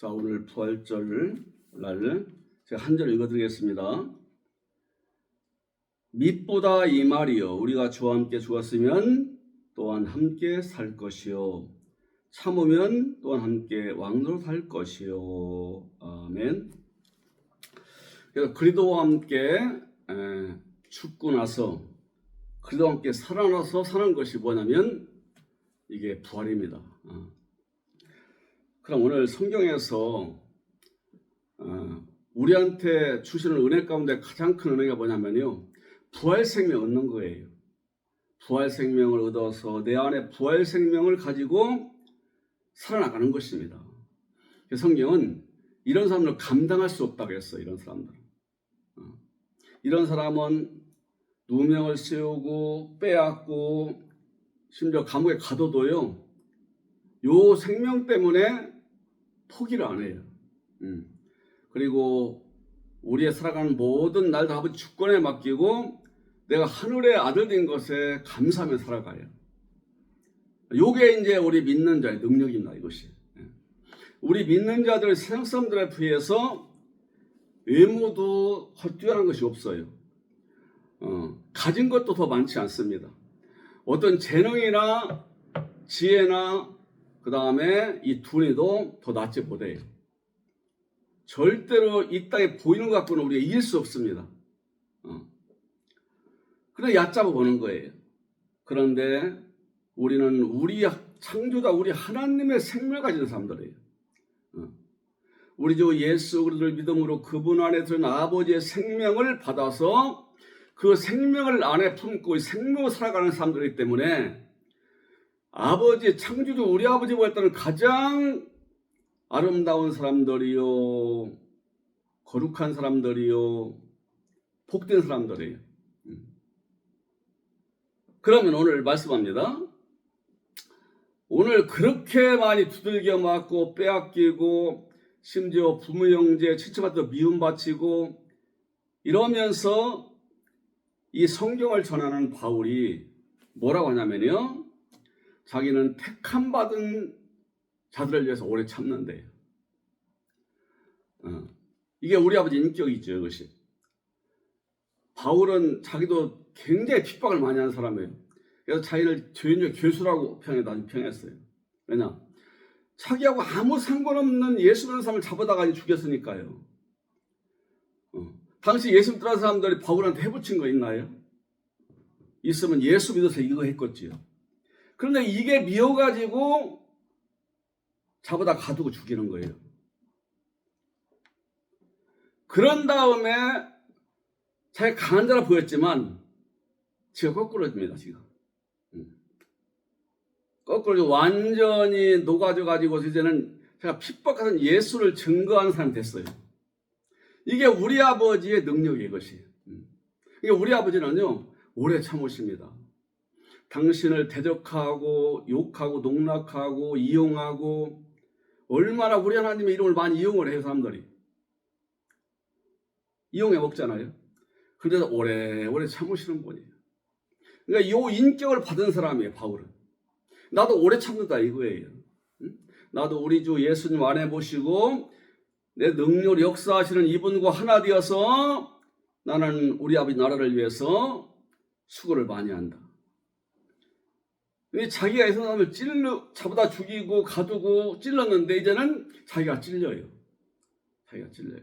자, 오늘 부활절 날 제가 한 절 읽어드리겠습니다. 밑보다 이 말이요, 우리가 주와 함께 죽었으면 또한 함께 살 것이요, 참으면 또한 함께 왕노릇 할 것이요. 아멘. 그래서 그리스도와 함께 죽고 나서 그리스도와 함께 살아나서 사는 것이 뭐냐면 이게 부활입니다. 그럼 오늘 성경에서 우리한테 주시는 은혜 가운데 가장 큰 은혜가 뭐냐면요, 부활 생명 얻는 거예요. 부활 생명을 얻어서 내 안에 부활 생명을 가지고 살아나가는 것입니다. 성경은 이런 사람을 감당할 수 없다고 했어요. 이런 사람들은. 이런 사람은 누명을 씌우고 빼앗고 심지어 감옥에 가둬도요, 요 생명 때문에 포기를 안 해요. 그리고 우리의 살아가는 모든 날 다 아버지 주권에 맡기고 내가 하늘의 아들 된 것에 감사하며 살아가요. 요게 이제 우리 믿는 자의 능력입니다. 이것이. 우리 믿는 자들 세상 사람들에 비해서 외모도 뛰어난 것이 없어요. 가진 것도 더 많지 않습니다. 어떤 재능이나 지혜나 그 다음에 이 두뇌도 더 낫지 못해요. 절대로 이 땅에 보이는 것 갖고는 우리가 이길 수 없습니다. 그래 얕잡아 보는 거예요. 그런데 우리는 우리 창조자, 우리 하나님의 생명을 가진 사람들이에요. 우리 주 예수 그리스도를 믿음으로 그분 안에 들은 아버지의 생명을 받아서 그 생명을 안에 품고 생명을 살아가는 사람들이기 때문에 아버지, 창조주 우리 아버지와 했다는 가장 아름다운 사람들이요, 거룩한 사람들이요, 복된 사람들이에요. 그러면 오늘 말씀합니다. 오늘 그렇게 많이 두들겨 맞고 빼앗기고 심지어 부모 형제 친척한테 미움받치고 이러면서 이 성경을 전하는 바울이 뭐라고 하냐면요, 자기는 택함 받은 자들을 위해서 오래 참는데요. 이게 우리 아버지 인격이죠. 이것이. 바울은 자기도 굉장히 핍박을 많이 하는 사람이에요. 그래서 자기를 죄인의 괴수라고 평했어요. 왜냐? 자기하고 아무 상관없는 예수 믿는 사람을 잡아다가 죽였으니까요. 당시 예수 믿는 사람들이 바울한테 해붙인 거 있나요? 있으면 예수 믿어서 이거 했겠지요. 그런데 이게 미워가지고 잡아다 가두고 죽이는 거예요. 그런 다음에 자기가 강한 자라 보였지만 지가 거꾸로집니다. 지금 거꾸로 완전히 녹아져가지고 이제는 제가 핍박하던 예수를 증거하는 사람이 됐어요. 이게 우리 아버지의 능력이에요. 이것이. 이게 우리 아버지는요, 오래 참으십니다. 당신을 대적하고 욕하고 농락하고 이용하고 얼마나 우리 하나님의 이름을 많이 이용을 해요. 사람들이 이용해 먹잖아요. 그래서 오래오래 참으시는 분이에요. 그러니까 이 인격을 받은 사람이에요. 바울은. 나도 오래 참는다 이거예요. 나도 우리 주 예수님 안에 모시고 내 능력을 역사하시는 이분과 하나 되어서 나는 우리 아버지 나라를 위해서 수고를 많이 한다. 자기가 이 사람을 잡아다 죽이고 가두고 찔렀는데 이제는 자기가 찔려요. 자기가 찔려요.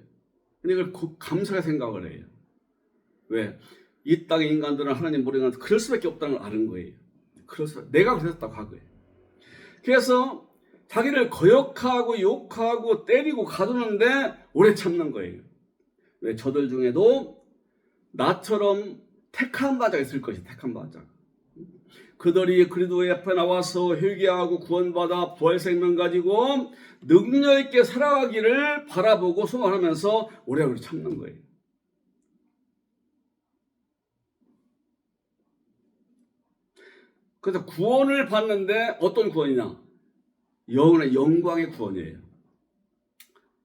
근데 이걸 감사하게 생각을 해요. 왜? 이 땅의 인간들은 하나님 모르는 그럴 수밖에 없다는 걸 아는 거예요. 내가 그랬다고 하고요. 그래서 자기를 거역하고 욕하고 때리고 가두는데 오래 참는 거예요. 왜? 저들 중에도 나처럼 택한 바자가 있을 것이 택한 바자. 그들이 그리스도의 앞에 나와서 회개하고 구원받아 부활생명 가지고 능력 있게 살아가기를 바라보고 소망하면서 오래오래 참는 거예요. 그래서 구원을 받는데 어떤 구원이냐? 영원의 영광의 구원이에요.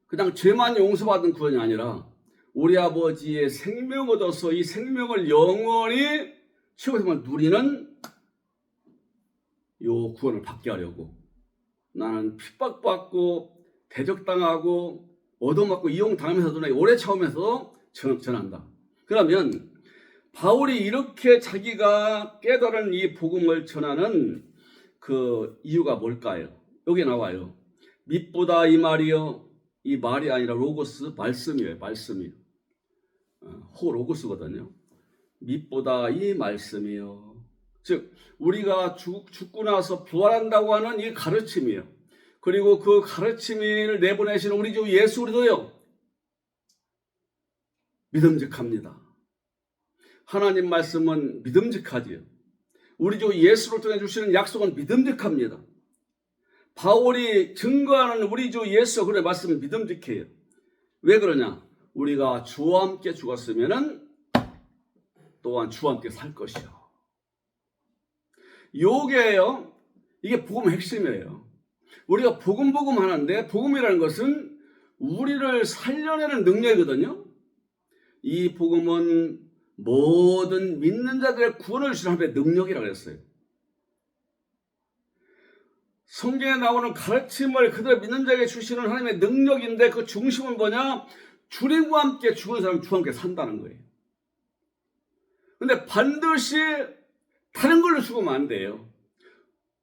그냥 죄만 용서받은 구원이 아니라 우리 아버지의 생명 얻어서 이 생명을 영원히 최고의 누리는 요 구원을 받게 하려고 나는 핍박받고 대적당하고 얻어맞고 이용당하면서도 오래 참으면서 전한다. 그러면 바울이 이렇게 자기가 깨달은 이 복음을 전하는 그 이유가 뭘까요? 여기 나와요. 밑보다 이 말이요. 이 말이 아니라 로고스, 말씀이에요. 말씀이요. 로고스거든요. 밑보다 이 말씀이요. 즉 우리가 죽고 나서 부활한다고 하는 이 가르침이에요. 그리고 그 가르침을 내보내시는 우리 주 예수 그리스도요. 믿음직합니다. 하나님 말씀은 믿음직하지요. 우리 주 예수를 통해 주시는 약속은 믿음직합니다. 바울이 증거하는 우리 주 예수 그의 말씀은 믿음직해요. 왜 그러냐? 우리가 주와 함께 죽었으면은 또한 주와 함께 살 것이요. 요게요. 이게 복음의 핵심이에요. 우리가 복음 하는데 복음이라는 것은 우리를 살려내는 능력이거든요. 이 복음은 모든 믿는 자들의 구원을 주시는 하나님의 능력이라고 했어요. 성경에 나오는 가르침을 그대로 믿는 자에게 주시는 하나님의 능력인데 그 중심은 뭐냐? 주님과 함께 죽은 사람은 주와 함께 산다는 거예요. 근데 반드시 다른 걸로 죽으면 안 돼요.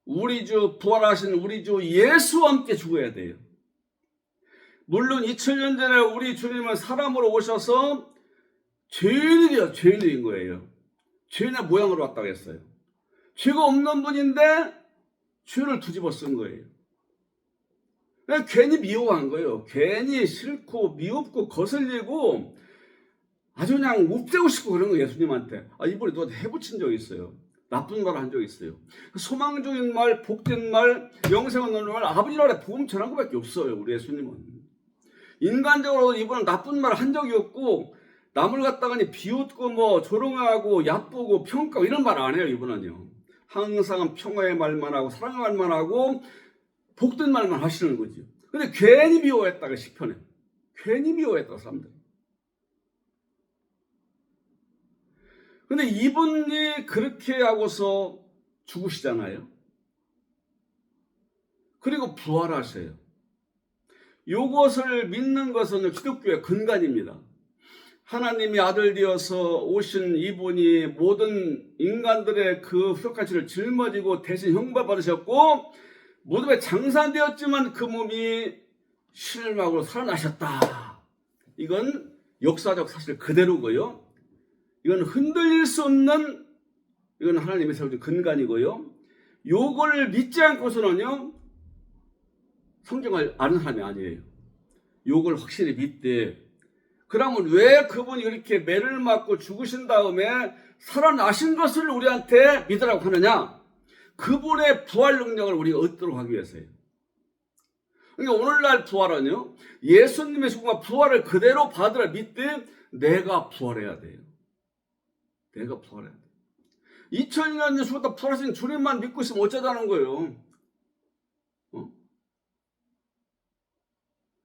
우리 주 부활하신 우리 주 예수와 함께 죽어야 돼요. 물론 2000년 전에 우리 주님은 사람으로 오셔서 죄인인 거예요. 죄인의 모양으로 왔다고 했어요. 죄가 없는 분인데 죄를 뒤집어 쓴 거예요. 괜히 미워한 거예요. 괜히 싫고 미흡고 거슬리고 아주 그냥 웁대고 싶고 그런 거예요. 예수님한테. 이번에 누가 해붙인 적이 있어요. 나쁜 말을 한 적이 있어요. 소망적인 말, 복된 말, 영생을 얻는 말, 아버지 나라에 복음 전한 것밖에 없어요. 우리 예수님은. 인간적으로 이번은 나쁜 말 한 적이 없고 남을 갖다가 비웃고 조롱하고 얕보고 평가하고 이런 말 안 해요. 이분은요. 항상 평화의 말만 하고 사랑의 말만 하고 복된 말만 하시는 거죠. 근데 괜히 미워했다가 시편에. 괜히 미워했다 사람들. 근데 이분이 그렇게 하고서 죽으시잖아요. 그리고 부활하세요. 이것을 믿는 것은 기독교의 근간입니다. 하나님이 아들 되어서 오신 이분이 모든 인간들의 그 후욕가치를 짊어지고 대신 형벌받으셨고 무덤에 장사되었지만 그 몸이 실막으로 살아나셨다. 이건 역사적 사실 그대로고요. 이건 흔들릴 수 없는 이건 하나님의 세우신 근간이고요. 요걸 믿지 않고서는요 성경을 아는 사람이 아니에요. 요걸 확실히 믿되 그러면 왜 그분이 이렇게 매를 맞고 죽으신 다음에 살아나신 것을 우리한테 믿으라고 하느냐? 그분의 부활 능력을 우리가 얻도록 하기 위해서예요. 그러니까 오늘날 부활은요, 예수님의 죽음과 부활을 그대로 받으라 믿되 내가 부활해야 돼요. 내가 부활해야 돼요. 2000년 전 죽었다 부활하신 주님만 믿고 있으면 어쩌자는 거예요.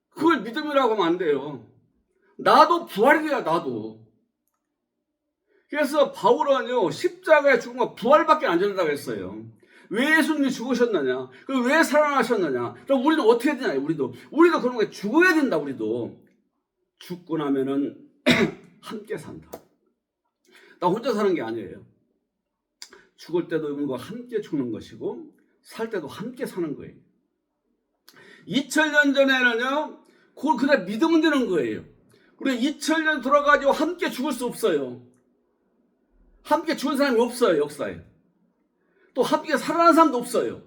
그걸 믿음이라고 하면 안 돼요. 나도 부활이 돼야 나도. 그래서 바울은요 십자가의 죽음과 부활밖에 안 전한다고 했어요. 왜 예수님이 죽으셨느냐? 그럼 왜 살아나셨느냐? 그럼 우리는 어떻게 되냐? 우리도 그런 거에 죽어야 된다. 우리도 죽고 나면은 함께 산다. 나 혼자 사는 게 아니에요. 죽을 때도 이분과 함께 죽는 것이고 살 때도 함께 사는 거예요. 2000년 전에는요 그걸 그냥 믿으면 되는 거예요. 우리 2000년 돌아가지고 함께 죽을 수 없어요. 함께 죽은 사람이 없어요. 역사에. 또 함께 살아난 사람도 없어요.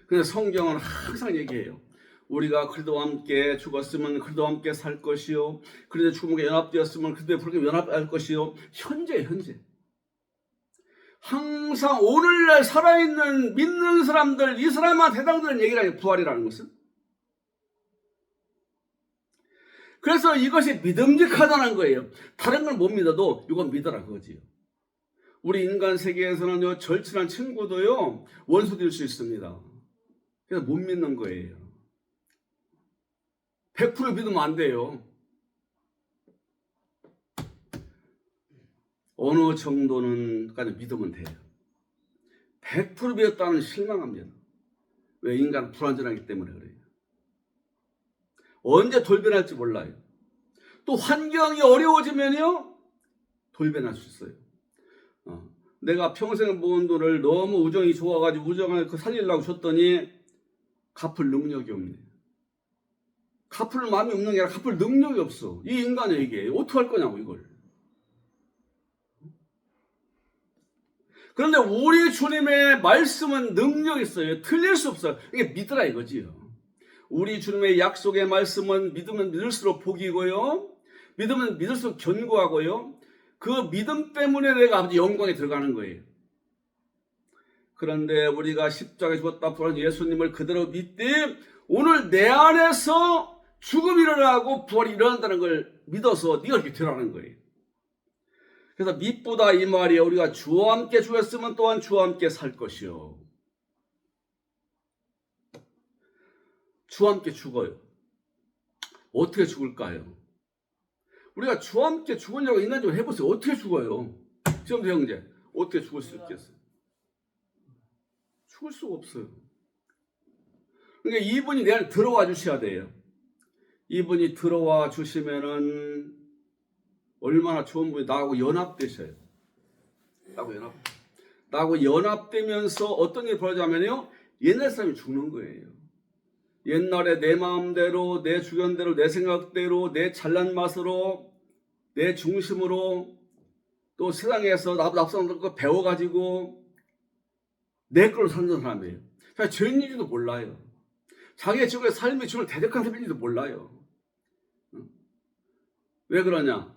근데 성경은 항상 얘기해요. 우리가 그리스도와 함께 죽었으면 그리스도와 함께 살 것이요. 그리스도의 죽음과 연합되었으면 그리스도의 부활과 연합할 것이요. 현재. 항상 오늘날 살아있는 믿는 사람들, 이 사람한테 해당되는 얘기라요. 부활이라는 것은. 그래서 이것이 믿음직하다는 거예요. 다른 걸 못 믿어도 이건 믿어라 그거지요. 우리 인간 세계에서는요 절친한 친구도요 원수 될 수 있습니다. 그래서 못 믿는 거예요. 100% 믿으면 안 돼요. 어느 정도는까지 믿으면 돼요. 100% 믿었다는 실망합니다. 왜? 인간은 불완전하기 때문에 그래요. 언제 돌변할지 몰라요. 또 환경이 어려워지면요, 돌변할 수 있어요. 내가 평생 모은 돈을 너무 우정이 좋아가지고 우정을 살리려고 줬더니 갚을 능력이 없네. 갚을 마음이 없는 게 아니라 갚을 능력이 없어. 이 인간의 이게 어떻게 할 거냐고 이걸. 그런데 우리 주님의 말씀은 능력이 있어요. 틀릴 수 없어요. 이게 믿으라 이거지요. 우리 주님의 약속의 말씀은 믿으면 믿을수록 복이고요. 믿으면 믿을수록 견고하고요. 그 믿음 때문에 내가 아버지 영광에 들어가는 거예요. 그런데 우리가 십자가에 죽었다 부활한 예수님을 그대로 믿되 오늘 내 안에서 죽음이 일어나고 부활이 일어난다는 걸 믿어서 네가 이렇게 되라는 거예요. 그래서 믿보다 이 말이에요. 우리가 주와 함께 죽었으면 또한 주와 함께 살 것이요. 주와 함께 죽어요. 어떻게 죽을까요? 우리가 주와 함께 죽으려고 인간적으로 해보세요. 어떻게 죽어요? 지금 형제, 어떻게 죽을 수 있겠어요? 죽을 수가 없어요. 그러니까 이분이 내 안에 들어와 주셔야 돼요. 이분이 들어와 주시면은 얼마나 좋은 분이 나하고 연합되셔요. 나하고 연합되면서 어떤 일이 벌어지냐면요, 옛날 사람이 죽는 거예요. 옛날에 내 마음대로, 내 주견대로, 내 생각대로, 내 잘난 맛으로, 내 중심으로 또 세상에서 납득하는 거 배워가지고 내 걸로 사는 사람이에요. 죄인인지도 몰라요. 자기의 지금의 삶이 주를 대적한 삶인지도 몰라요. 왜 그러냐?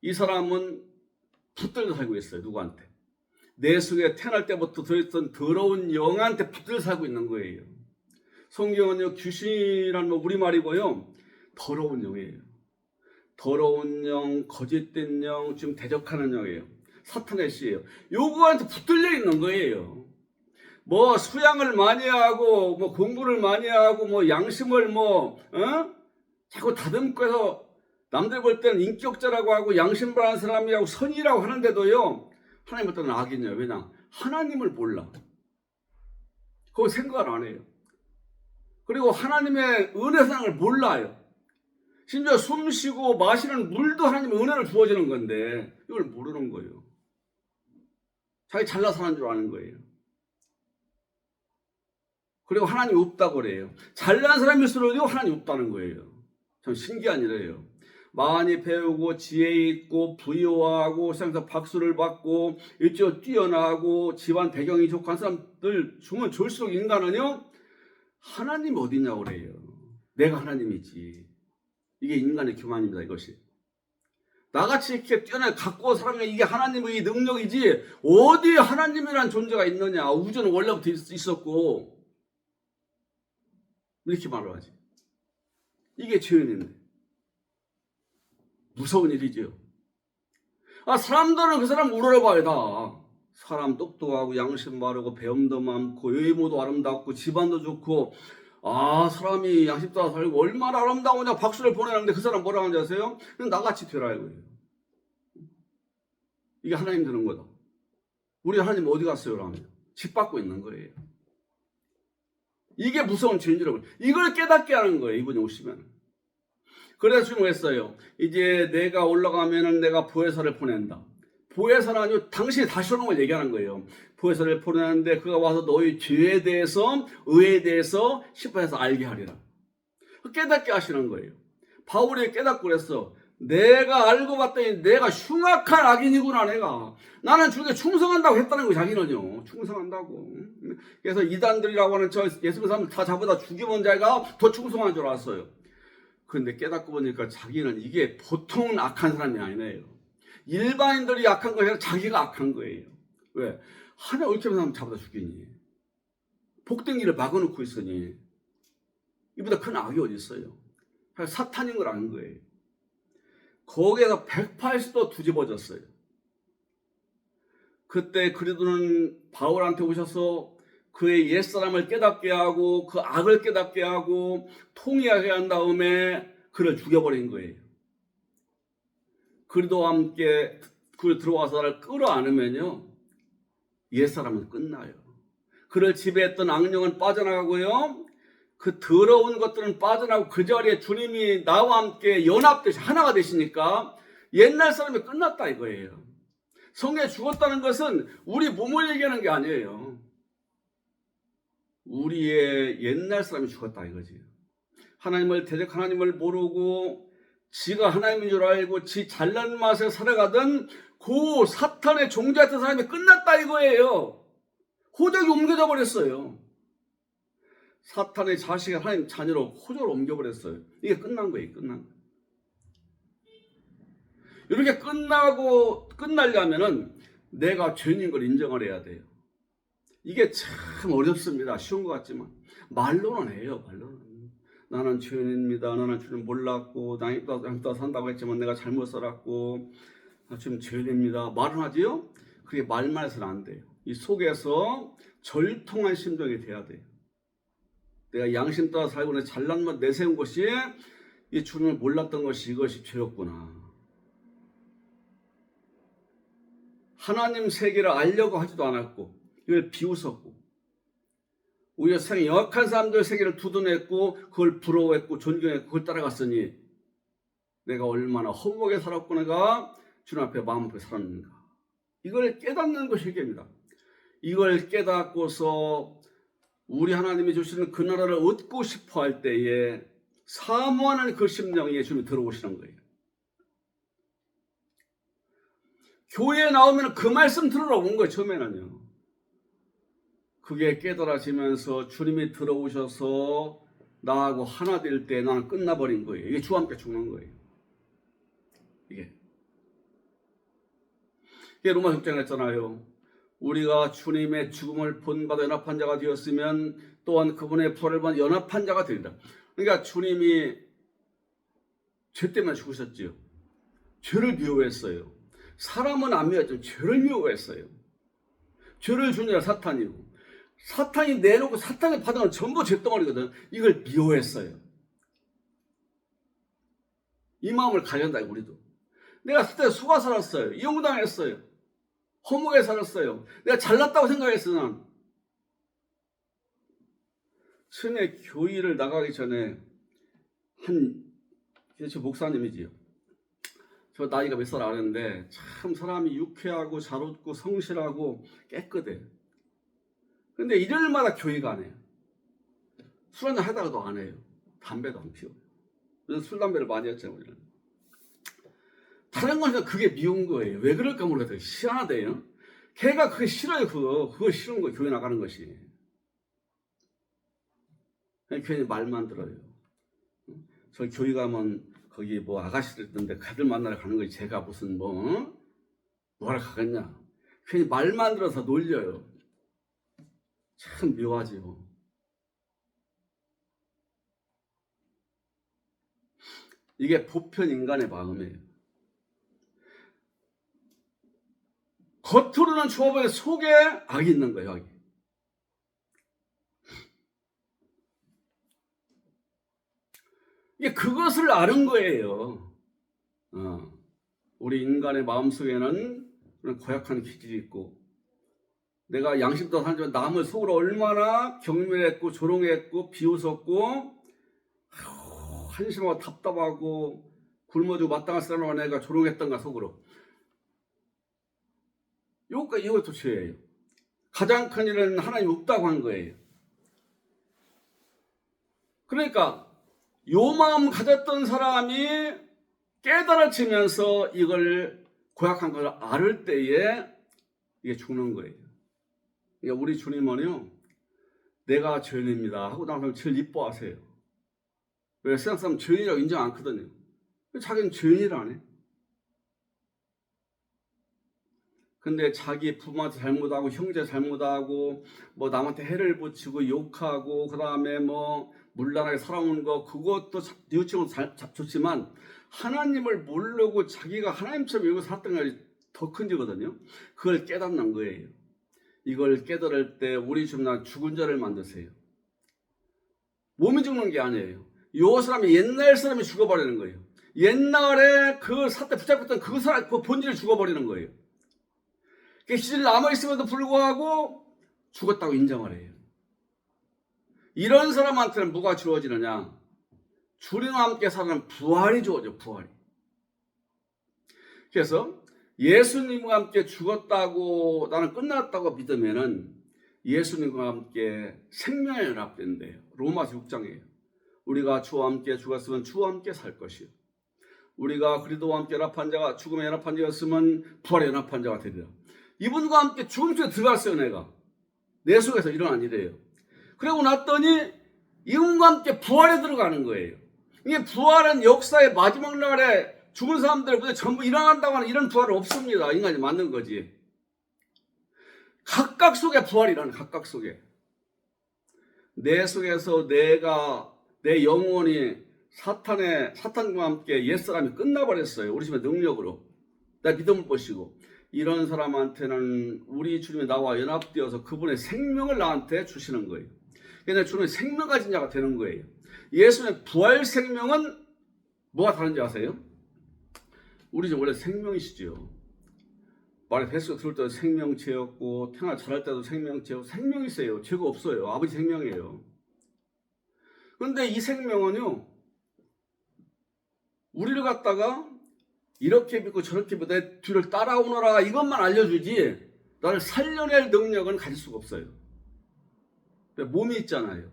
이 사람은 붙들려 살고 있어요. 누구한테? 내 속에 태어날 때부터 들어있던 더러운 영한테 붙들려 살고 있는 거예요. 성경은요, 귀신이라는 우리말이고요, 더러운 영이에요. 더러운 영, 거짓된 영, 지금 대적하는 영이에요. 사탄의 씨예요. 요거한테 붙들려 있는 거예요. 뭐 수양을 많이 하고, 뭐 공부를 많이 하고, 뭐 양심을 자꾸 다듬고 해서 남들 볼 때는 인격자라고 하고 양심 바른 사람이라고 선이라고 하는데도요, 하나님 어떤 악이냐? 왜냐? 하나님을 몰라. 그거 생각을 안 해요. 그리고 하나님의 은혜상을 몰라요. 심지어 숨 쉬고 마시는 물도 하나님의 은혜를 주어지는 건데 이걸 모르는 거예요. 자기 잘나 사는 줄 아는 거예요. 그리고 하나님이 없다고 그래요. 잘난 사람일수록요, 하나님이 없다는 거예요. 참 신기한 일이에요. 많이 배우고 지혜 있고 부유하고 세상에서 박수를 받고 일찍 뛰어나고 집안 배경이 좋고 한 사람들 주면 줄수록 인간은요, 하나님 어디냐고 그래요. 내가 하나님이지. 이게 인간의 교만입니다. 이것이. 나같이 이렇게 뛰어나게 갖고 살아가면 이게 하나님의 능력이지 어디에 하나님이란 존재가 있느냐. 우주는 원래부터 있었고 이렇게 말을 하지. 이게 죄인인데 무서운 일이지요. 사람들은 그 사람 우러러봐요. 다 사람 똑똑하고 양심 바르고 배움도 많고 외모도 아름답고 집안도 좋고 사람이 양심 따라 살고 얼마나 아름다우냐 박수를 보내는데 그 사람 뭐라고 하는지 아세요? 그냥 나같이 되라 이거예요. 이게 하나님 되는 거다. 우리 하나님 어디 갔어요? 라면 집 받고 있는 거예요. 이게 무서운 죄인이라고. 이걸 깨닫게 하는 거예요. 이분이 오시면. 그래서 지금 했어요. 이제 내가 올라가면은 내가 보혜사를 보낸다. 보혜사는 아니고 당신이 다시 오는 걸 얘기하는 거예요. 보혜사를 보내는데 그가 와서 너희 죄에 대해서 의에 대해서 심판해서 알게 하리라. 깨닫게 하시는 거예요. 바울이 깨닫고 그랬어. 내가 알고 봤더니 내가 흉악한 악인이구나. 나는 주님께 충성한다고 했다는 거예요. 자기는요. 충성한다고. 그래서 이단들이라고 하는 저 예수님 사람을 다 잡아다 죽이는 자가 더 충성한 줄 알았어요. 그런데 깨닫고 보니까 자기는 이게 보통 악한 사람이 아니네요. 일반인들이 악한 것이 아니라 자기가 악한 거예요. 왜? 하나 옳게만 사람 잡아다 죽이니. 복된 길을 막아놓고 있으니. 이보다 큰 악이 어디 있어요? 사탄인 걸 아는 거예요. 거기에서 180도 뒤집어졌어요. 그때 그리도는 바울한테 오셔서 그의 옛사람을 깨닫게 하고 그 악을 깨닫게 하고 통일하게 한 다음에 그를 죽여버린 거예요. 그리도와 함께 그를 들어와서 나를 끌어안으면요, 옛사람은 끝나요. 그를 지배했던 악령은 빠져나가고요, 그 더러운 것들은 빠져나고 그 자리에 주님이 나와 함께 연합되시 하나가 되시니까 옛날 사람이 끝났다 이거예요. 성경에 죽었다는 것은 우리 몸을 얘기하는 게 아니에요. 우리의 옛날 사람이 죽었다 이거지. 하나님을 대적 하나님을 모르고 지가 하나님인 줄 알고 지 잘난 맛에 살아가던 그 사탄의 종자였던 사람이 끝났다 이거예요. 호적이 옮겨져 버렸어요. 사탄의 자식이 하나님 자녀로 호적을 옮겨버렸어요. 이게 끝난 거예요. 끝난 거예요. 이렇게 끝나려면은 내가 죄인인 걸 인정을 해야 돼요. 이게 참 어렵습니다. 쉬운 것 같지만 말로는 해요. 말로는. 나는 죄인입니다. 나는 주님 몰랐고 나이도 산다고 했지만 내가 잘못 살았고 지금 죄인입니다. 말은 하지요. 그게 말만 해서는 안 돼요. 이 속에서 절통한 심정이 돼야 돼요. 내가 양심 따라 살고 잘난 것 내세운 것이 이 주님을 몰랐던 것이 이것이 죄였구나. 하나님 세계를 알려고 하지도 않았고 이걸 비웃었고 오히려 세상에 영악한 사람들 세계를 두둔했고 그걸 부러워했고 존경했고 그걸 따라갔으니 내가 얼마나 허무하게 살았구나가 주님 앞에 마음 앞에 살았는가. 이걸 깨닫는 것이 회개입니다. 이걸 깨닫고서 우리 하나님이 주시는 그 나라를 얻고 싶어 할 때에 사모하는 그 심령에 주님이 들어오시는 거예요. 교회에 나오면 그 말씀 들으러 온 거예요. 처음에는요. 그게 깨달아지면서 주님이 들어오셔서 나하고 하나 될 때 나는 끝나버린 거예요. 이게 주와 함께 죽는 거예요. 이게 로마 6장에 했잖아요. 우리가 주님의 죽음을 본받아 연합한 자가 되었으면 또한 그분의 부활을 받아 연합한 자가 되리라. 그러니까 주님이 죄 때문에 죽으셨지요. 죄를 미워했어요. 사람은 안 미워했지만 죄를 미워했어요. 죄를 주니라 사탄이고 사탄이 내놓고 사탄이 받은 건 전부 죄덩어리거든. 이걸 미워했어요. 이 마음을 가져야 한다 우리도. 내가 그때 속아 살았어요. 이용당했어요. 허무하게 살았어요. 내가 잘났다고 생각했어요. 난. 처음에 교회를 나가기 전에 저 목사님이지요. 저 나이가 몇 살 아는데 참 사람이 유쾌하고 잘 웃고 성실하고 깨끗해. 근데 일요일마다 교회가 안 해요. 술 한잔 하다가도 안 해요. 담배도 안 피워요. 술, 담배를 많이 했잖아요. 우리는. 다른 거니까 그게 미운 거예요. 왜 그럴까 모르겠어요. 희한하대요. 걔가 그게 싫어요. 그거 싫은 거예요. 교회 나가는 것이. 그냥 괜히 말만 들어요. 저 교회 가면 거기 뭐 아가씨들 있던데 가들 만나러 가는 거지. 제가 무슨 뭐하러 가겠냐. 괜히 말만 들어서 놀려요. 참 묘하지요. 이게 보편 인간의 마음이에요. 겉으로는 좋아 보이는데 속에 악이 있는 거예요. 악이. 이게 그것을 아는 거예요. 우리 인간의 마음속에는 그런 고약한 기질이 있고 내가 양심도 살지만 남을 속으로 얼마나 경멸했고 조롱했고 비웃었고 한심하고 답답하고 굶어주고 마땅한 사람을 내가 조롱했던가 속으로. 이것도 죄예요. 가장 큰 일은 하나님 없다고 한 거예요. 그러니까 요 마음 가졌던 사람이 깨달아지면서 이걸 고약한 걸 알을 때에 이게 죽는 거예요. 그러니까 우리 주님은요, 내가 죄인입니다 하고 나서 제일 이뻐하세요. 왜? 세상 사람 죄인이라고 인정 안 하거든요. 자기는 죄인이라 안 해. 근데 자기 부모한테 잘못하고 형제 잘못하고 뭐 남한테 해를 붙이고 욕하고 그 다음에 뭐 물란하게 살아오는 거 그것도 뉘우치고 좋지만 하나님을 모르고 자기가 하나님처럼 이러고 살았던 것이 더 큰 죄거든요. 그걸 깨닫는 거예요. 이걸 깨달을 때 우리 주님 죽은 자를 만드세요. 몸이 죽는 게 아니에요. 이 사람이 옛날 사람이 죽어버리는 거예요. 옛날에 그 사태 붙잡혔던 그 사람 그 본질을 죽어버리는 거예요. 그 시절 남아있음에도 불구하고 죽었다고 인정을 해요. 이런 사람한테는 뭐가 주어지느냐? 주님과 함께 사는 부활이 주어져, 부활이. 그래서 예수님과 함께 죽었다고 나는 끝났다고 믿으면은 예수님과 함께 생명에 연합된대요. 로마서 6장이에요. 우리가 주와 함께 죽었으면 주와 함께 살 것이요. 우리가 그리스도와 함께 연합한 자가 죽음에 연합한 자였으면 부활에 연합한 자가 되리라. 이분과 함께 죽음 속에 들어갔어요, 내가. 내 속에서 일어난 일이에요. 그러고 났더니 이분과 함께 부활에 들어가는 거예요. 이게 부활은 역사의 마지막 날에 죽은 사람들 전부 일어난다고 하는 이런 부활은 없습니다. 인간이 만든 거지. 각각 속에 부활이 일어나는, 각각 속에. 내 속에서 내 영혼이 사탄과 함께 옛사람이 끝나버렸어요. 우리 집의 능력으로. 나 믿음을 보시고. 이런 사람한테는 우리 주님이 나와 연합되어서 그분의 생명을 나한테 주시는 거예요. 그러니까 주님의 생명 가진 자가 되는 거예요. 예수님의 부활 생명은 뭐가 다른지 아세요? 우리 집 원래 생명이시죠. 말에 뱃속에 들을 때도 생명체였고 태어나 자랄 때도 생명체고 생명이세요. 죄가 없어요. 아버지 생명이에요. 그런데 이 생명은요, 우리를 갖다가 이렇게 믿고 저렇게 믿고 내 뒤를 따라오너라 이것만 알려주지 나를 살려낼 능력은 가질 수가 없어요. 몸이 있잖아요.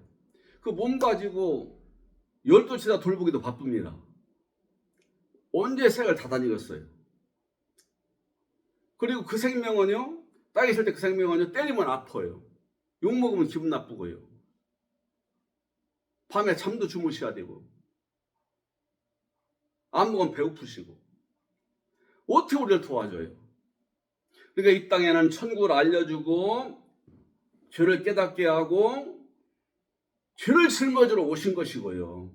그 몸 가지고 12시다 돌보기도 바쁩니다. 언제 색을 다 다니겠어요. 그리고 그 생명은요, 땅에 있을 때 그 생명은요, 때리면 아파요. 욕 먹으면 기분 나쁘고요. 밤에 잠도 주무셔야 되고, 안 먹으면 배고프시고. 어떻게 우리를 도와줘요? 그러니까 이 땅에는 천국을 알려주고, 죄를 깨닫게 하고, 죄를 짊어지러 오신 것이고요.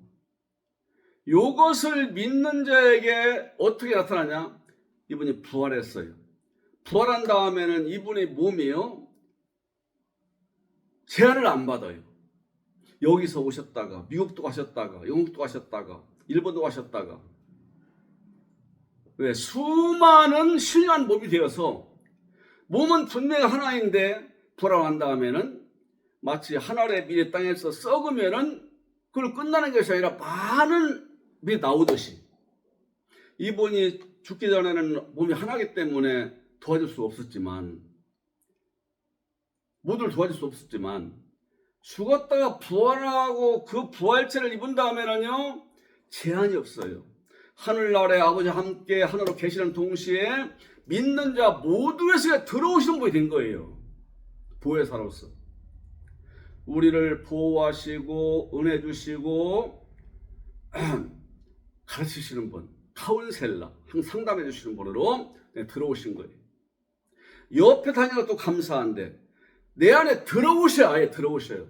이것을 믿는 자에게 어떻게 나타나냐? 이분이 부활했어요. 부활한 다음에는 이분의 몸이요, 제한을 안 받아요. 여기서 오셨다가 미국도 가셨다가 영국도 가셨다가 일본도 가셨다가 왜 수많은 신령한 몸이 되어서 몸은 분명히 하나인데 부활한 다음에는 마치 하늘의 밀이 땅에서 썩으면은 그걸 끝나는 것이 아니라 많은 밀이 나오듯이 이분이 죽기 전에는 몸이 하나이기 때문에 도와줄 수 없었지만 모두를 도와줄 수 없었지만 죽었다가 부활하고 그 부활체를 입은 다음에는요 제한이 없어요. 하늘나라의 아버지와 함께 하늘로 계시는 동시에 믿는 자 모두에서 들어오시는 분이 된 거예요. 보혜사로서 우리를 보호하시고 은혜 주시고 가르치시는 분, 카운셀러, 상담해 주시는 분으로 들어오신 거예요. 옆에 다니는 것도 감사한데 내 안에 들어오셔야, 아예 들어오셔요.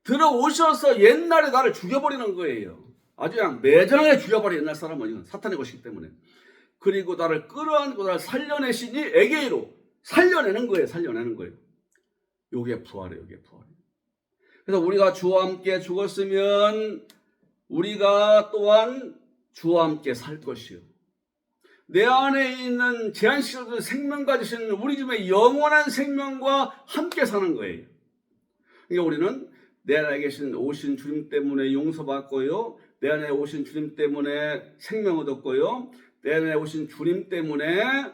들어오셔서 옛날에 나를 죽여버리는 거예요. 아주 그냥 매정하게 죽여버린 옛날 사람은 사탄의 것이기 때문에. 그리고 나를 끌어안고 나를 살려내시니 에게이로 살려내는 거예요. 살려내는 거예요. 요게 부활이에요. 요게 부활이에요. 그래서 우리가 주와 함께 죽었으면 우리가 또한 주와 함께 살 것이요. 내 안에 있는 제한시켜둔 생명 가지신 우리 집의 영원한 생명과 함께 사는 거예요. 그러니까 우리는 내 안에 계신 오신 주님 때문에 용서받고요. 내 안에 오신 주님 때문에 생명 얻었고요. 내 안에 오신 주님 때문에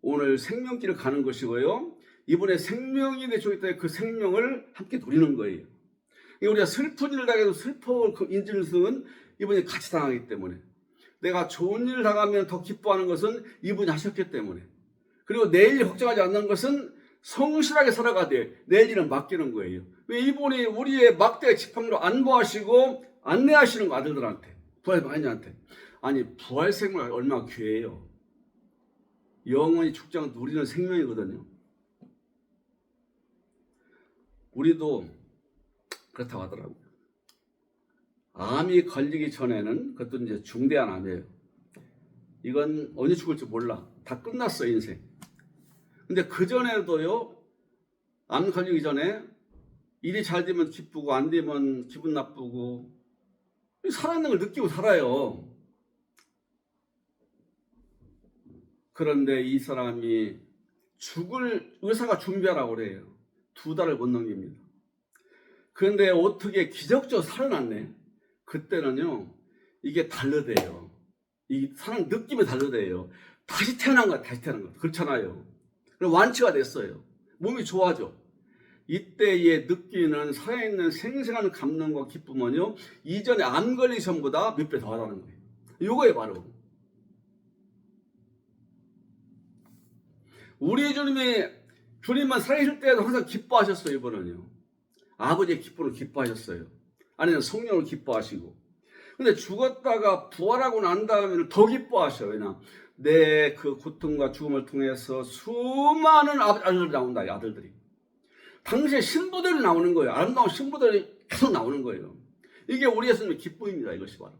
오늘 생명길을 가는 것이고요. 이분의 생명이 내 속에 있다 그 생명을 함께 누리는 거예요. 우리가 슬픈 일을 당해도 슬퍼 인지는 이분이 같이 당하기 때문에 내가 좋은 일을 당하면 더 기뻐하는 것은 이분이 하셨기 때문에 그리고 내일 걱정하지 않는 것은 성실하게 살아가되 내일 일은 맡기는 거예요. 왜 이분이 우리의 막대 지팡이로 안보하시고 안내하시는 거 아들들한테 부활 마녀한테 아니 부활 생명 얼마나 귀해요. 영원히 죽지 않고 누리는 생명이거든요. 우리도 그렇다고 하더라고요. 암이 걸리기 전에는 그것도 이제 중대한 암이에요. 이건 언제 죽을지 몰라. 다 끝났어 인생. 근데 그 전에도요. 암 걸리기 전에 일이 잘 되면 기쁘고 안 되면 기분 나쁘고 살아있는 걸 느끼고 살아요. 그런데 이 사람이 죽을 의사가 준비하라고 그래요. 2달을 못 넘깁니다. 그런데 어떻게 기적적으로 살아났네. 그때는요, 이게 달르대요. 이 사람 느낌이 달르대요. 다시 태어난 거야, 다시 태어난 거. 그렇잖아요. 그럼 완치가 됐어요. 몸이 좋아져. 이때의 느끼는 살아있는 생생한 감동과 기쁨은요, 이전에 암 걸리기 전보다 몇 배 더 하다는 거예요. 요거에 바로. 우리 주님만 살아계실 때에도 항상 기뻐하셨어요, 이번은요. 아버지의 기쁨을 기뻐하셨어요. 아니면 성령을 기뻐하시고. 근데 죽었다가 부활하고 난 다음에는 더 기뻐하셔요. 왜냐? 내 그 고통과 죽음을 통해서 수많은 아들들이 나온다, 아들들이. 당시에 신부들이 나오는 거예요. 아름다운 신부들이 계속 나오는 거예요. 이게 우리 예수님의 기쁨입니다, 이것이 바로.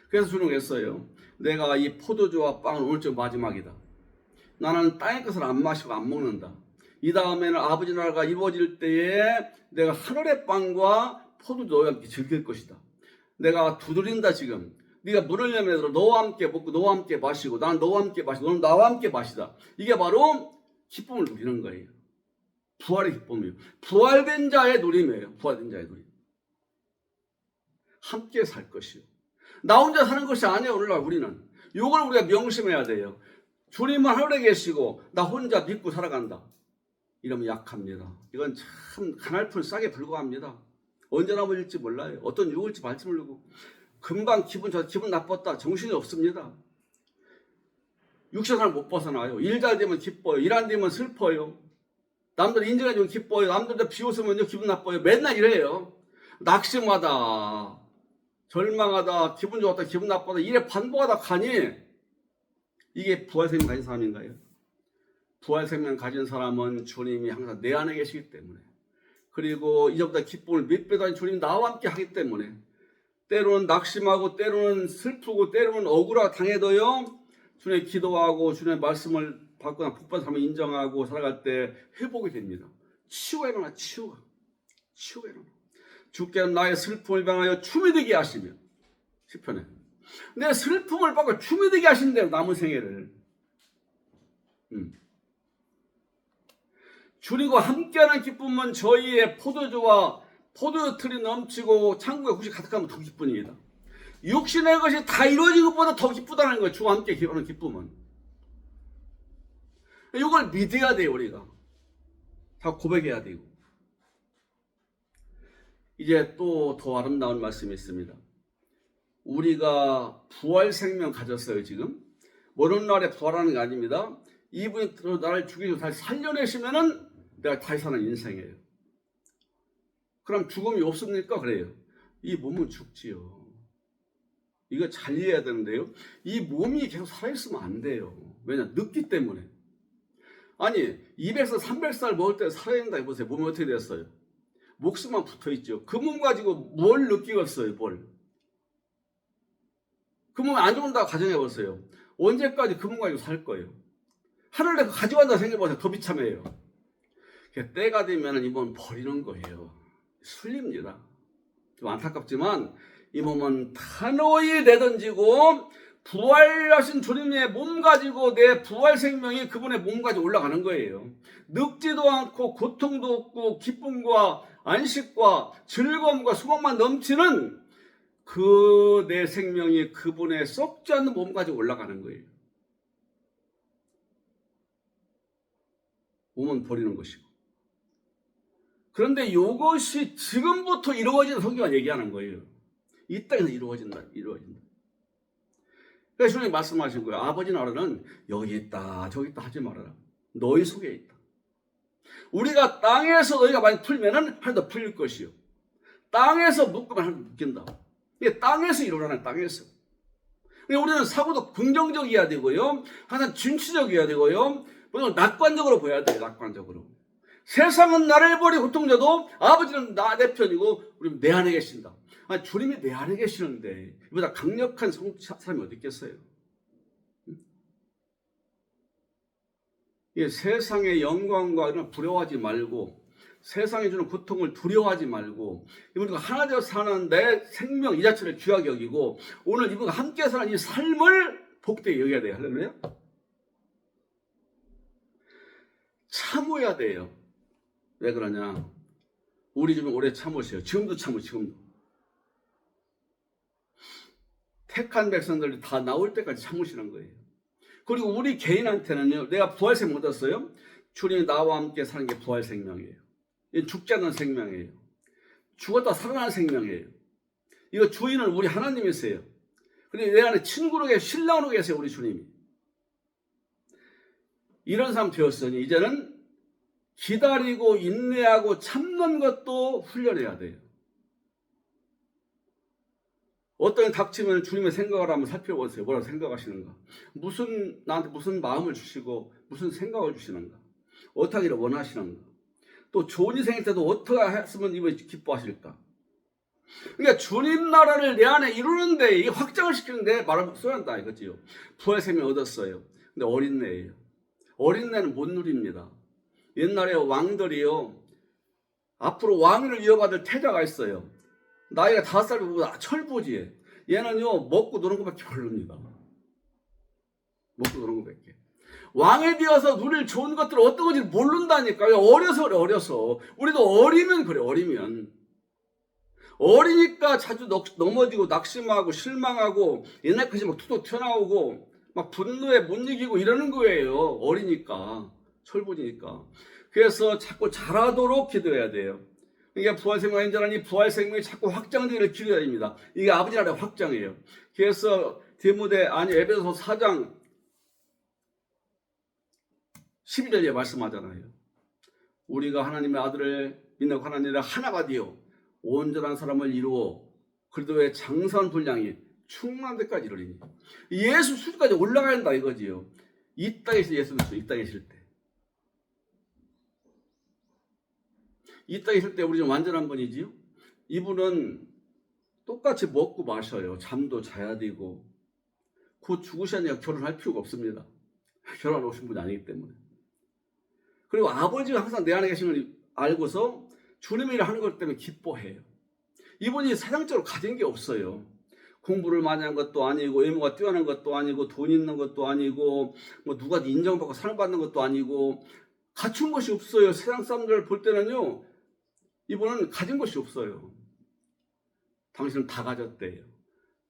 그래서 주님 했어요. 내가 이 포도주와 빵은 오늘쯤 마지막이다. 나는 땅의 것을 안 마시고 안 먹는다. 이 다음에는 아버지 나라가 이루어질 때에 내가 하늘의 빵과 포도주 너와 함께 즐길 것이다. 내가 두드린다 지금. 네가 물을 내면 너와 함께 먹고 너와 함께 마시고 난 너와 함께 마시고 너는 나와 함께 마시다. 이게 바로 기쁨을 누리는 거예요. 부활의 기쁨이에요. 부활된 자의 누림이에요. 부활된 자의 누림. 함께 살 것이요. 나 혼자 사는 것이 아니에요. 오늘날 우리는. 이걸 우리가 명심해야 돼요. 주님은 하늘에 계시고 나 혼자 믿고 살아간다. 이러면 약합니다. 이건 참 가날풀 싸게 불과합니다. 언제 넘어질지 몰라요. 어떤 유혹일지 말지 모르고 금방 기분 나빴다. 정신이 없습니다. 육신을 못 벗어나요. 일 잘 되면 기뻐요. 일 안 되면 슬퍼요. 남들 인정해주면 기뻐요. 남들 비웃으면 기분 나빠요. 맨날 이래요. 낙심하다, 절망하다, 기분 좋았다, 기분 나쁘다 이래 반복하다 가니 이게 부활생명 가진 사람인가요? 부활생명 가진 사람은 주님이 항상 내 안에 계시기 때문에 그리고 이전보다 기쁨을 몇 배도 아닌 주님이 나와 함께 하기 때문에 때로는 낙심하고 때로는 슬프고 때로는 억울하고 당해도요 주님의 기도하고 주님의 말씀을 받거나 복받은 사람을 인정하고 살아갈 때 회복이 됩니다. 치유가 일어나. 치유가 일어나. 주께는 나의 슬픔을 방하여 춤이 되게 하시며 시편에 내 슬픔을 받고 춤이 되게 하신대요. 남은 생애를. 주님과 함께하는 기쁨은 저희의 포도주와 포도주 틀이 넘치고 창고에 혹시 가득하면 더 기쁨입니다. 육신의 것이 다 이루어진 것보다 더 기쁘다는 거예요. 주와 함께 하는 기쁨은. 이걸 믿어야 돼요. 우리가 다 고백해야 되고. 이제 또 더 아름다운 말씀이 있습니다. 우리가 부활 생명 가졌어요. 지금 모든 날에 부활하는 게 아닙니다. 이분이 나를 죽이고 다시 살려내시면은 내가 다시 사는 인생이에요. 그럼 죽음이 없습니까? 그래요. 이 몸은 죽지요. 이거 잘 이해해야 되는데요. 이 몸이 계속 살아있으면 안 돼요. 왜냐? 늙기 때문에. 아니 200살 300살 먹을 때 살아있는다 해보세요. 몸이 어떻게 됐어요? 목숨만 붙어있죠. 그 몸 가지고 뭘 느끼겠어요? 뭘. 그 몸이 안 좋은다고 가정해보세요. 언제까지 그 몸 가지고 살 거예요? 하늘 내가 가져간다 생각해보세요. 더 비참해요. 때가 되면 이 몸은 버리는 거예요. 술립니다. 좀 안타깝지만 이 몸은 단호히 내던지고 부활하신 주님의 몸 가지고 내 부활 생명이 그분의 몸 가지고 올라가는 거예요. 늙지도 않고 고통도 없고 기쁨과 안식과 즐거움과 소망만 넘치는 그 내 생명이 그분의 썩지 않는 몸 가지고 올라가는 거예요. 몸은 버리는 것이고. 그런데 이것이 지금부터 이루어지는 성경을 얘기하는 거예요. 이 땅에서 이루어진다. 그래서 주님이 말씀하신 거예요. 아버지 나라는 여기 있다 저기 있다 하지 말아라. 너희 속에 있다. 우리가 땅에서 너희가 많이 풀면은 하나도 풀릴 것이요. 땅에서 묶으면 하나도 묶인다. 이게 땅에서 일어나는 땅에서. 우리는 사고도 긍정적이어야 되고요. 항상 진취적이어야 되고요. 낙관적으로 보여야 돼요. 낙관적으로. 세상은 나를 버리고 고통져도 아버지는 내 편이고 우리는 내 안에 계신다. 아니, 주님이 내 안에 계시는데 이보다 강력한 사람이 어디 있겠어요? 세상의 영광과 이런 두려워하지 말고 세상이 주는 고통을 두려워하지 말고 이분과 하나 되어 사는 내 생명 이 자체를 귀하게 여기고 오늘 이분과 함께 사는 이 삶을 복되게 여겨야 돼요. 할렐루야. 참아야 돼요. 왜 그러냐? 우리 좀 오래 참으세요. 지금도 참으세요. 지금도. 택한 백성들이 다 나올 때까지 참으시는 거예요. 그리고 우리 개인한테는요. 내가 부활생 얻었어요. 주님이 나와 함께 사는 게 부활 생명이에요. 이건 죽지 않는 생명이에요. 죽었다 살아나는 생명이에요. 이거 주인은 우리 하나님이세요. 그리고 내 안에 친구로 계세요. 신랑으로 계세요. 우리 주님이. 이런 사람 되었으니 이제는 기다리고 인내하고 참는 것도 훈련해야 돼요. 어떤 닥치면 주님의 생각을 한번 살펴보세요. 뭐라고 생각하시는가? 나한테 무슨 마음을 주시고 무슨 생각을 주시는가? 어떻게 하기를 원하시는가? 또 좋은 일이 생길 때도 어떻게 했으면 이번에 기뻐하실까? 그러니까 주님 나라를 내 안에 이루는데 이 확장을 시키는데 말을 써야 한다 이거지요. 부활 생명 얻었어요. 근데 어린애예요. 어린애는 못 누립니다. 옛날에 왕들이요. 앞으로 왕위를 이어받을 태자가 있어요. 나이가 5살보다 철부지. 얘는요 먹고 노는 것밖에 모릅니다. 먹고 노는 것밖에. 왕에 되어서 누릴 좋은 것들을 어떤 건지 모른다니까요. 어려서 그래. 어려서. 우리도 어리면 그래. 어리니까 자주 넘어지고 낙심하고 실망하고 옛날 것이 막 툭툭 튀어나오고 막 분노에 못 이기고 이러는 거예요. 어리니까. 철부지니까. 그래서 자꾸 잘하도록 기도해야 돼요. 이게 부활생명의 인자라니 부활생명이 자꾸 확장되기를 기도해야 됩니다. 이게 아버지 나라의 확장이에요. 그래서 에베소서 4장 12절에 말씀하잖아요. 우리가 하나님의 아들을 믿는 하나님의 하나가 되어 온전한 사람을 이루어 그리스도의 장선 분량이 충만한 데까지 이르리니 예수 수준까지 올라가야 한다 이거지요. 이 땅에서 예수 그리스도 이 땅에 있을 때. 이 땅에 있을 때 우리 좀 완전한 분이지요. 이분은 똑같이 먹고 마셔요. 잠도 자야 되고 곧 죽으셔야 결혼할 필요가 없습니다. 결혼하러 오신 분이 아니기 때문에. 그리고 아버지가 항상 내 안에 계신 걸 알고서 주님의 일을 하는 것 때문에 기뻐해요. 이분이 세상적으로 가진 게 없어요. 공부를 많이 한 것도 아니고 외모가 뛰어난 것도 아니고 돈 있는 것도 아니고 뭐 누가 인정받고 사랑받는 것도 아니고 갖춘 것이 없어요. 세상 사람들 볼 때는요. 이분은 가진 것이 없어요. 당신은 다 가졌대요.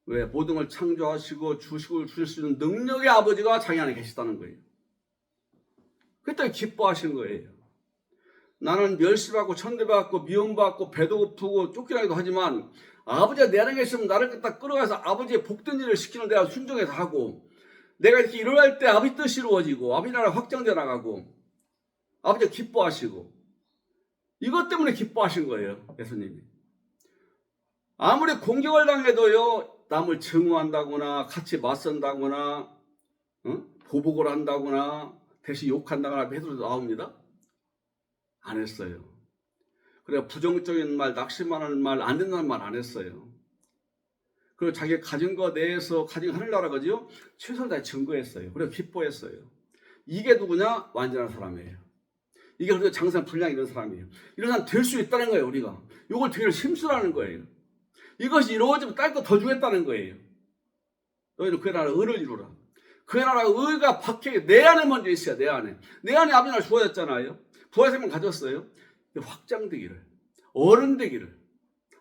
왜? 모든 걸 창조하시고 주시고 주실 수 있는 능력의 아버지가 자기 안에 계시다는 거예요. 그때 기뻐하시는 거예요. 나는 멸시받고 천대받고 미움받고 배도 고프고 쫓기나기도 하지만 아버지가 내 안에 계시면 나를 딱 끌어가서 아버지의 복된 일을 시키는 내가 순종해서 하고 내가 이렇게 일어날 때 아버지 뜻이 이루어지고 아버지 나라 확장돼 나가고 아버지가 기뻐하시고 이것 때문에 기뻐하신 거예요. 예수님이. 아무리 공격을 당해도요. 남을 증오한다거나 같이 맞선다거나 보복을 한다거나 대신 욕한다거나 해도 나옵니다. 안 했어요. 그래 부정적인 말, 낙심하는 말, 안 된다는 말 안 했어요. 그리고 자기가 가진 거 내에서 가진 하늘나라 거지요. 최선을 다해 증거했어요. 그리고 기뻐했어요. 이게 누구냐? 완전한 사람이에요. 이게 그래도 장사 분량 이런 사람이에요. 이런 사람 될 수 있다는 거예요. 우리가. 이걸 되기를 힘쓰라는 거예요. 이것이 이루어지면 딸 거 더 주겠다는 거예요. 너희는 그의 나라 의를 이루라. 그의 나라 의가 박혀 내 안에 먼저 있어야 내 안에. 내 안에 아버지 나라 주어졌잖아요. 부활생명 가졌어요. 확장되기를. 어른 되기를.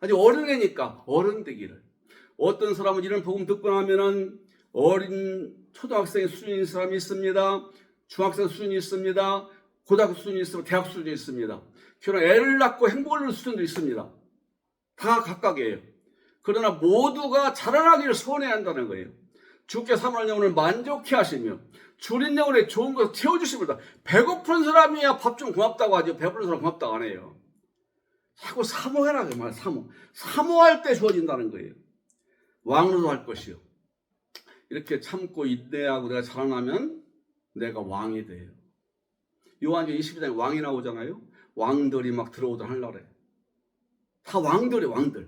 아직 어른이니까 어른 되기를. 어떤 사람은 이런 복음 듣고 나면은 어린 초등학생 수준인 사람이 있습니다. 중학생 수준이 있습니다. 고등학교 수준이 있습니다. 대학 수준이 있습니다. 결혼 애를 낳고 행복을 누리는 수준도 있습니다. 다 각각이에요. 그러나 모두가 자라나기를 소원해야 한다는 거예요. 주께 사모하는 영혼을 만족해 하시며 주린 영혼에 좋은 것을 채워주십니다. 배고픈 사람이야 밥 좀 고맙다고 하죠. 배부른 사람 고맙다고 안 해요. 자꾸 사모해라 그 말. 사모할 때 주어진다는 거예요. 왕으로도 할 것이요. 이렇게 참고 인내하고 내가 자라나면 내가 왕이 돼요. 요한계시록 22장에 왕이 나오잖아요. 왕들이 막 들어오던 하늘나라에. 다 왕들이에요. 왕들.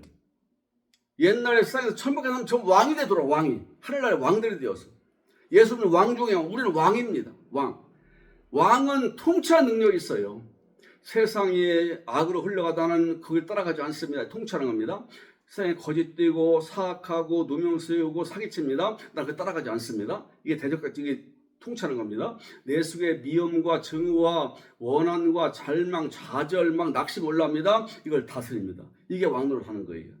옛날에 세상에서 천박한 사람 전 왕이 되더라. 왕이. 하늘나라에 왕들이 되어서. 예수는 왕 중에 왕. 우리는 왕입니다. 왕. 왕은 통치하는 능력이 있어요. 세상에 악으로 흘러가다는 그걸 따라가지 않습니다. 통치하는 겁니다. 세상에 거짓되고 사악하고 누명 쓰이고 사기칩니다. 나 그걸 따라가지 않습니다. 이게 대적같이 이게 통치하는 겁니다. 내 속에 미움과 증오와 원한과 잘망, 좌절망, 낙심 올라옵니다. 이걸 다스립니다. 이게 왕노릇 하는 거예요.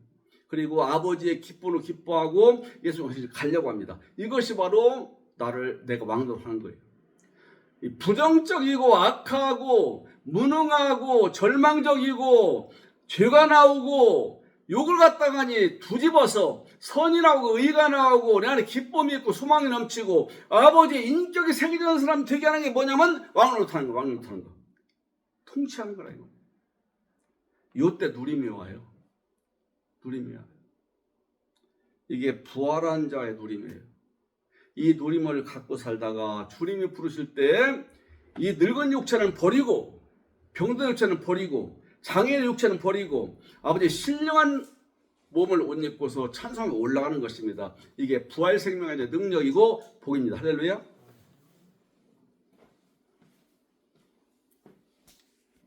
그리고 아버지의 기쁨을 기뻐하고 예수님 가려고 합니다. 이것이 바로 내가 왕노릇 하는 거예요. 부정적이고 악하고 무능하고 절망적이고 죄가 나오고 욕을 갖다가니 뒤집어서 선이 나오고 의가 나오고 내 안에 기쁨이 있고 소망이 넘치고 아버지의 인격이 새겨지는 사람 되게 하는 게 뭐냐면 왕노릇하는 거, 왕노릇하는 거. 통치하는 거라 이거. 이때 누림이 와요. 누림이 와요. 이게 부활한 자의 누림이에요. 이 누림을 갖고 살다가 주님이 부르실 때 이 늙은 육체는 버리고 병든 육체는 버리고 장애의 육체는 버리고 아버지의 신령한 몸을 옷 입고서 찬송하며 올라가는 것입니다. 이게 부활 생명의 능력이고 복입니다. 할렐루야.